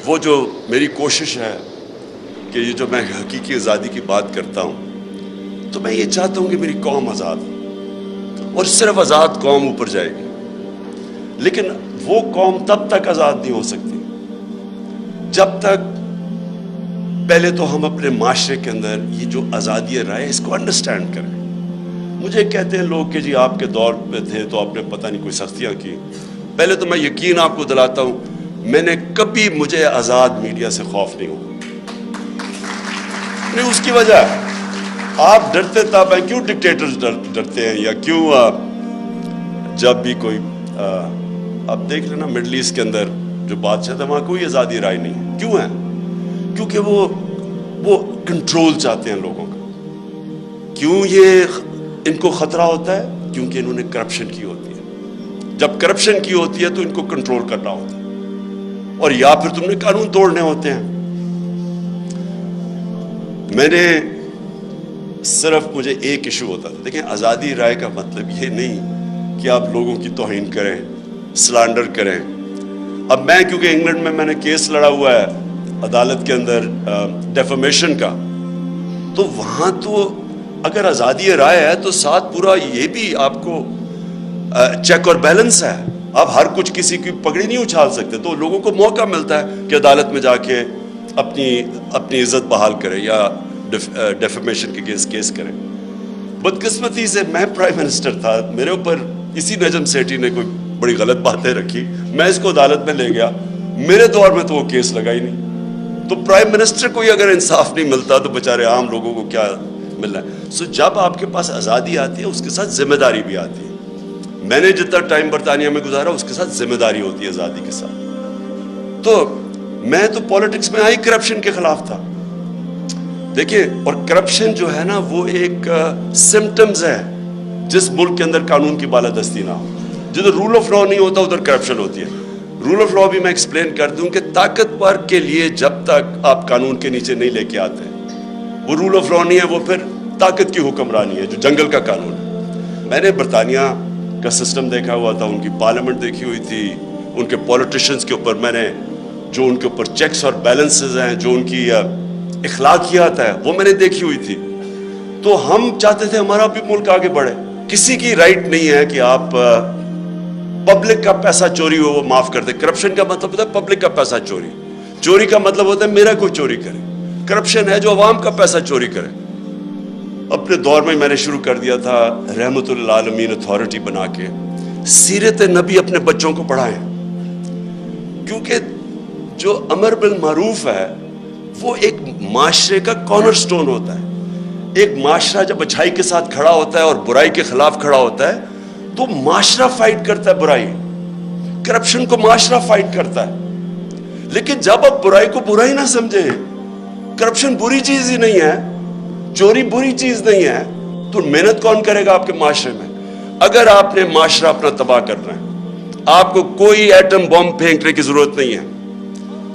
وہ جو میری کوشش ہے کہ یہ جو میں حقیقی آزادی کی بات کرتا ہوں تو میں یہ چاہتا ہوں کہ میری قوم آزاد ہو، اور صرف آزاد قوم اوپر جائے گی. لیکن وہ قوم تب تک آزاد نہیں ہو سکتی جب تک پہلے تو ہم اپنے معاشرے کے اندر یہ جو آزادی رائے اس کو انڈرسٹینڈ کریں. مجھے کہتے ہیں لوگ کہ جی آپ کے دور پہ تھے تو آپ نے پتہ نہیں کوئی سختیاں کی. پہلے تو میں یقین آپ کو دلاتا ہوں میں نے کبھی مجھے آزاد میڈیا سے خوف نہیں ہوا. نہیں، اس کی وجہ آپ ڈرتے تب ہیں. کیوں ڈکٹیٹرز ڈرتے ہیں؟ یا کیوں جب بھی کوئی آپ دیکھ لینا مڈل ایسٹ کے اندر جو بادشاہ تھا وہاں کوئی آزادی رائے نہیں ہے. کیوں ہے؟ کیونکہ وہ کنٹرول چاہتے ہیں لوگوں کا. کیوں یہ ان کو خطرہ ہوتا ہے؟ کیونکہ انہوں نے کرپشن کی ہوتی ہے. جب کرپشن کی ہوتی ہے تو ان کو کنٹرول کرنا ہوتا ہے، اور یا پھر تم نے قانون توڑنے ہوتے ہیں. میں نے صرف مجھے ایک ایشو ہوتا تھا. دیکھیں، آزادی رائے کا مطلب یہ نہیں کہ آپ لوگوں کی توہین کریں، سلانڈر کریں. اب میں کیونکہ انگلینڈ میں نے کیس لڑا ہوا ہے عدالت کے اندر ڈیفیمیشن کا، تو وہاں تو اگر آزادی رائے ہے تو ساتھ پورا یہ بھی آپ کو چیک اور بیلنس ہے. آپ ہر کچھ کسی کی پگڑی نہیں اچھال سکتے. تو لوگوں کو موقع ملتا ہے کہ عدالت میں جا کے اپنی عزت بحال کرے یا ڈیفیمیشن کے کیس کریں. بدقسمتی سے میں پرائم منسٹر تھا، میرے اوپر اسی نجم سیٹھی نے کوئی بڑی غلط باتیں رکھی، میں اس کو عدالت میں لے گیا. میرے دور میں تو وہ کیس لگا ہی نہیں. تو پرائم منسٹر کو ہی اگر انصاف نہیں ملتا تو بیچارے عام لوگوں کو کیا مل رہا ہے؟ سو جب آپ کے پاس آزادی آتی ہے اس کے ساتھ ذمہ داری بھی آتی ہے. میں نے جتنا ٹائم برطانیہ میں گزارا اس کے ساتھ ذمہ داری ہوتی ہے آزادی کے ساتھ. تو میں تو پالیٹکس میں آئی کرپشن کے خلاف تھا. دیکھیں، اور کرپشن جو ہے نا وہ ایک سمٹمز ہے جس ملک کے اندر قانون کی بالادستی نہ ہو. جدھر رول آف لا نہیں ہوتا ادھر کرپشن ہوتی ہے. رول آف لا بھی میں ایکسپلین کر دوں کہ طاقتور کے لیے جب تک آپ قانون کے نیچے نہیں لے کے آتے وہ رول آف لا نہیں ہے، وہ پھر طاقت کی حکمرانی ہے جو جنگل کا قانون ہے. میں نے برطانیہ کا سسٹم دیکھا ہوا تھا، ان کی پارلیمنٹ دیکھی ہوئی تھی، ان کے پولیٹیشنز کے اوپر میں نے جو ان کے اوپر چیکس اور بیلنسز ہیں، جو ان کی اخلاقیات ہے وہ میں نے دیکھی ہوئی تھی. تو ہم چاہتے تھے ہمارا بھی ملک آگے بڑھے. کسی کی رائٹ نہیں ہے کہ آپ پبلک کا پیسہ چوری ہو وہ معاف کر دیں. کرپشن کا مطلب ہوتا ہے پبلک کا پیسہ چوری. چوری کا مطلب ہوتا ہے میرا کوئی چوری کرے. کرپشن ہے جو عوام کا پیسہ چوری کرے. اپنے دور میں نے شروع کر دیا تھا رحمت للعالمین اتھارٹی بنا کے سیرت نبی اپنے بچوں کو پڑھائیں، کیونکہ جو امر بالمعروف ہے وہ ایک معاشرے کا کارنر سٹون ہوتا ہے. ایک معاشرہ جب اچھائی کے ساتھ کھڑا ہوتا ہے اور برائی کے خلاف کھڑا ہوتا ہے تو معاشرہ فائٹ کرتا ہے برائی. کرپشن کو معاشرہ فائٹ کرتا ہے. لیکن جب آپ برائی کو برائی نہ سمجھیں، کرپشن بری چیز ہی نہیں ہے، چوری بری چیز نہیں ہے، تو محنت کون کرے گا آپ کے معاشرے میں؟ اگر آپ نے معاشرہ اپنا تباہ کرنا ہے، آپ کو کوئی ایٹم بم پھینکنے کی ضرورت نہیں ہے.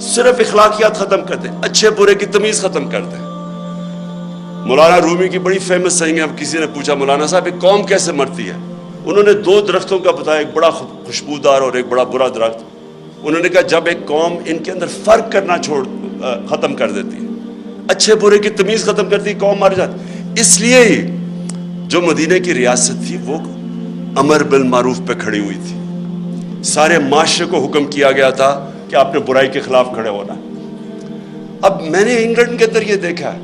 صرف اخلاقیات ختم کر دیں، اچھے برے کی تمیز ختم کر دیں. مولانا رومی کی بڑی فیمس سینگ ہے. اب کسی نے پوچھا مولانا صاحب ایک قوم کیسے مرتی ہے؟ انہوں نے 2 درختوں کا بتایا، ایک بڑا خوشبودار اور ایک بڑا برا درخت. انہوں نے کہا جب ایک قوم ان کے اندر فرق کرنا ختم کر دیتی ہے، اچھے برے کی تمیز ختم کرتی، قوم مر جاتی. اس لیے ہی جو مدینہ کی ریاست تھی وہ امر بالمعروف پہ کھڑی ہوئی تھی. سارے معاشرے کو حکم کیا گیا تھا کہ آپ نے برائی کے خلاف کھڑے ہونا. اب میں نے انگلینڈ کے اندر یہ دیکھا ہے،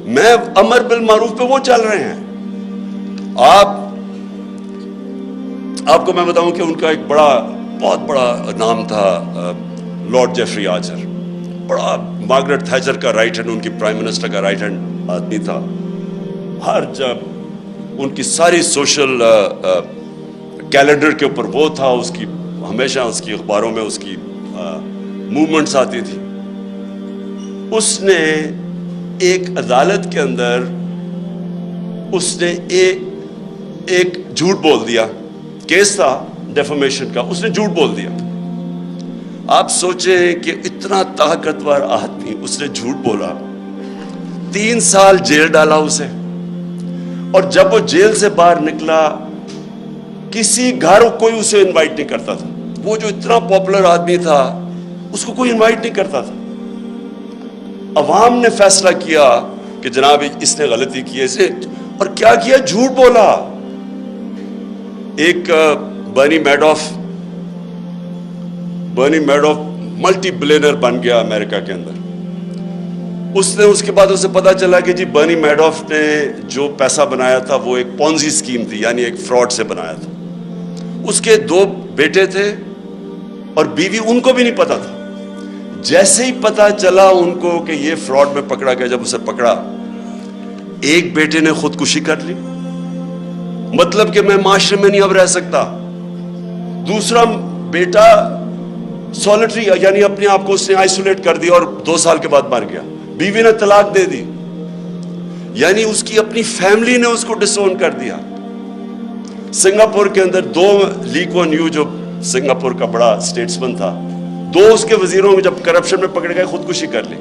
میں امر بالمعروف پہ وہ چل رہے ہیں. آپ کو میں بتاؤں کہ ان کا ایک بہت بڑا نام تھا لارڈ جیفری آرچر. بڑا مارگریٹ تھیچر کا رائٹ ہینڈ، ان کی پرائم منسٹر کا رائٹ ہینڈ آدمی تھا. ہر جب ان کی ساری سوشل کیلنڈر کے اوپر وہ تھا، اس کی ہمیشہ اس کی اخباروں میں اس کی موومنٹس آتی تھی. اس نے ایک عدالت کے اندر اس نے ایک جھوٹ بول دیا. کیس تھا ڈیفیمیشن کا، اس نے جھوٹ بول دیا. آپ سوچیں کہ اتنا طاقتور آدمی، اس نے جھوٹ بولا، 3 سال جیل ڈالا اسے. اور جب وہ جیل سے باہر نکلا کسی گھر کوئی اسے انوائٹ نہیں کرتا تھا. وہ جو اتنا پاپولر آدمی تھا اس کو کوئی انوائٹ نہیں کرتا تھا. عوام نے فیصلہ کیا کہ جناب اس نے غلطی کی ہے اسے, اور کیا کیا, جھوٹ بولا. ایک برنی میڈوف ملٹی بلینر بن گیا امریکہ کے اندر. اس کے بعد اسے پتا چلا کہ جی برنی میڈوف نے جو پیسہ بنایا تھا وہ ایک پونزی اسکیم تھی, یعنی ایک فراڈ سے بنایا تھا. اس کے 2 بیٹے تھے اور بیوی, ان کو بھی نہیں پتا تھا. جیسے ہی پتا چلا ان کو کہ یہ فراڈ میں پکڑا گیا, جب اسے پکڑا, ایک بیٹے نے خودکشی کر لی, مطلب کہ میں معاشرے میں نہیں اب رہ سکتا. دوسرا بیٹا سولٹری, یعنی اپنے آپ کو اس نے آئسولیٹ کر دیا اور 2 سال کے بعد مر گیا. بیوی نے طلاق دے دی, یعنی اس کی اپنی فیملی نے اس کو ڈس اون کر دیا. سنگاپور کے اندر 2 لی کوان یو, جو سنگاپور کا بڑا اسٹیٹسمن تھا, 2 اس کے وزیروں میں جب کرپشن میں پکڑ گئے خودکشی کر لی.